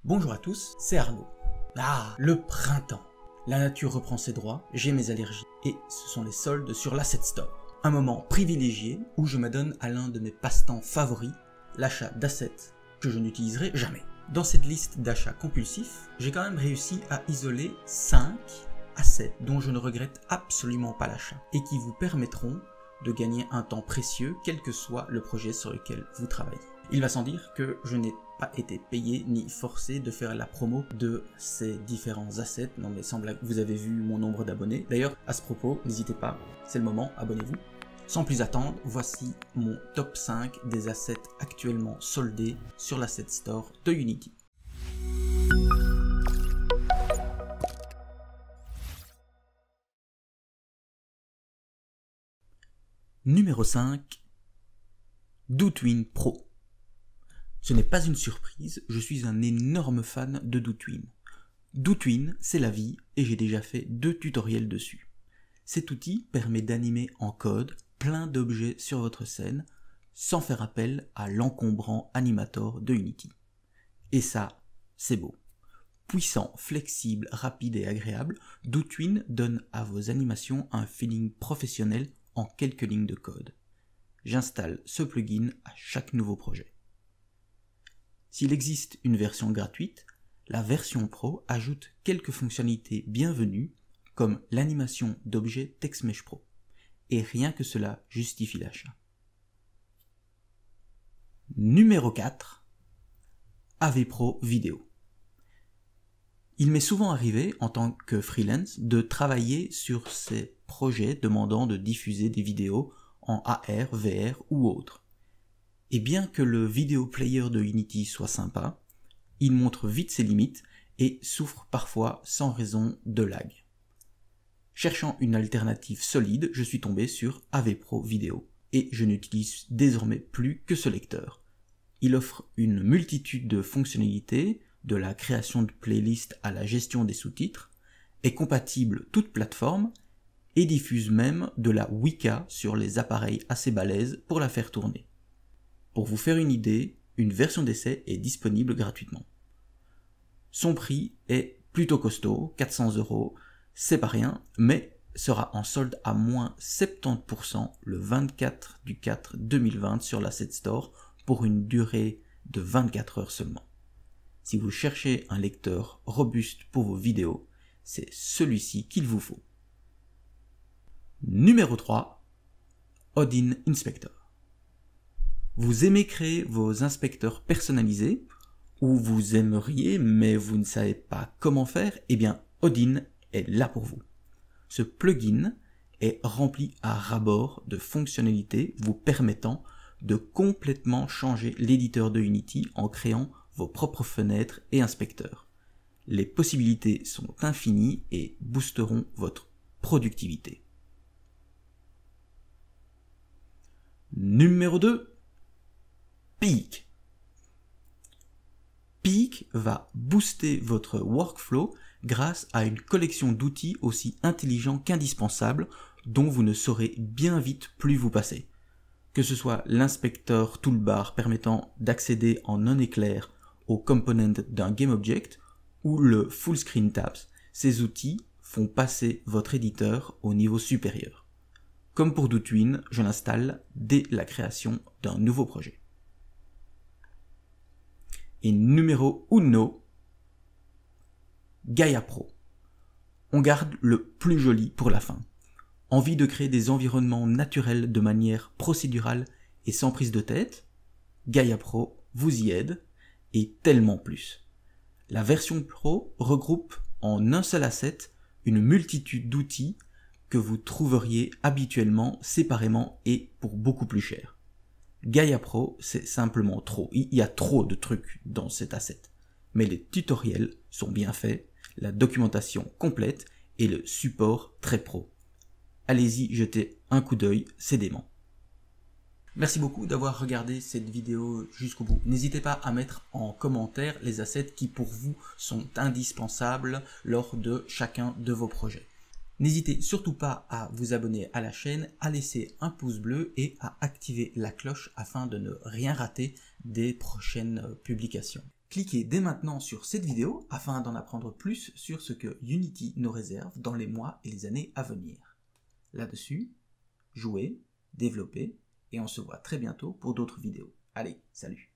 Bonjour à tous, c'est Arnaud. Ah, le printemps. La nature reprend ses droits, j'ai mes allergies, et ce sont les soldes sur l'Asset Store. Un moment privilégié où je m'adonne à l'un de mes passe-temps favoris, l'achat d'assets que je n'utiliserai jamais. Dans cette liste d'achats compulsifs, j'ai quand même réussi à isoler 5 assets dont je ne regrette absolument pas l'achat, et qui vous permettront de gagner un temps précieux quel que soit le projet sur lequel vous travaillez. Il va sans dire que je n'ai pas été payé ni forcé de faire la promo de ces différents assets. Non mais semble que vous avez vu mon nombre d'abonnés. D'ailleurs, à ce propos, n'hésitez pas, c'est le moment, abonnez-vous. Sans plus attendre, voici mon top 5 des assets actuellement soldés sur l'Asset Store de Unity. Numéro 5, DoTwin Pro. Ce n'est pas une surprise, je suis un énorme fan de DoTwin. DoTwin, c'est la vie et j'ai déjà fait 2 tutoriels dessus. Cet outil permet d'animer en code plein d'objets sur votre scène sans faire appel à l'encombrant animator de Unity. Et ça, c'est beau. Puissant, flexible, rapide et agréable, DoTwin donne à vos animations un feeling professionnel en quelques lignes de code. J'installe ce plugin à chaque nouveau projet. S'il existe une version gratuite, la version Pro ajoute quelques fonctionnalités bienvenues comme l'animation d'objets TextMesh Pro. Et rien que cela justifie l'achat. Numéro 4. AV Pro Vidéo. Il m'est souvent arrivé, en tant que freelance, de travailler sur ces projets demandant de diffuser des vidéos en AR, VR ou autre. Et bien que le vidéo player de Unity soit sympa, il montre vite ses limites et souffre parfois sans raison de lag. Cherchant une alternative solide, je suis tombé sur AV Pro Vidéo et je n'utilise désormais plus que ce lecteur. Il offre une multitude de fonctionnalités, de la création de playlists à la gestion des sous-titres, est compatible toute plateforme et diffuse même de la Weka sur les appareils assez balèzes pour la faire tourner. Pour vous faire une idée, une version d'essai est disponible gratuitement. Son prix est plutôt costaud, 400 €, c'est pas rien, mais sera en solde à moins 70% le 24/4/2020 sur l'Asset Store pour une durée de 24 heures seulement. Si vous cherchez un lecteur robuste pour vos vidéos, c'est celui-ci qu'il vous faut. Numéro 3, Odin Inspector. Vous aimez créer vos inspecteurs personnalisés, ou vous aimeriez mais vous ne savez pas comment faire, eh bien Odin est là pour vous. Ce plugin est rempli à ras-bord de fonctionnalités vous permettant de complètement changer l'éditeur de Unity en créant vos propres fenêtres et inspecteurs. Les possibilités sont infinies et boosteront votre productivité. Numéro 2, Peak. Peak va booster votre workflow grâce à une collection d'outils aussi intelligents qu'indispensables dont vous ne saurez bien vite plus vous passer. Que ce soit l'inspecteur toolbar permettant d'accéder en non-éclair aux components d'un GameObject ou le Full Screen Tabs, ces outils font passer votre éditeur au niveau supérieur. Comme pour DoTwin, je l'installe dès la création d'un nouveau projet. Et numéro 1, Gaia Pro. On garde le plus joli pour la fin. Envie de créer des environnements naturels de manière procédurale et sans prise de tête? Gaia Pro vous y aide, et tellement plus. La version Pro regroupe en un seul asset une multitude d'outils que vous trouveriez habituellement séparément et pour beaucoup plus cher. Gaia Pro, c'est simplement trop. Il y a trop de trucs dans cet asset. Mais les tutoriels sont bien faits, la documentation complète et le support très pro. Allez-y, jetez un coup d'œil, c'est dément. Merci beaucoup d'avoir regardé cette vidéo jusqu'au bout. N'hésitez pas à mettre en commentaire les assets qui pour vous sont indispensables lors de chacun de vos projets. N'hésitez surtout pas à vous abonner à la chaîne, à laisser un pouce bleu et à activer la cloche afin de ne rien rater des prochaines publications. Cliquez dès maintenant sur cette vidéo afin d'en apprendre plus sur ce que Unity nous réserve dans les mois et les années à venir. Là-dessus, jouez, développez et on se voit très bientôt pour d'autres vidéos. Allez, salut!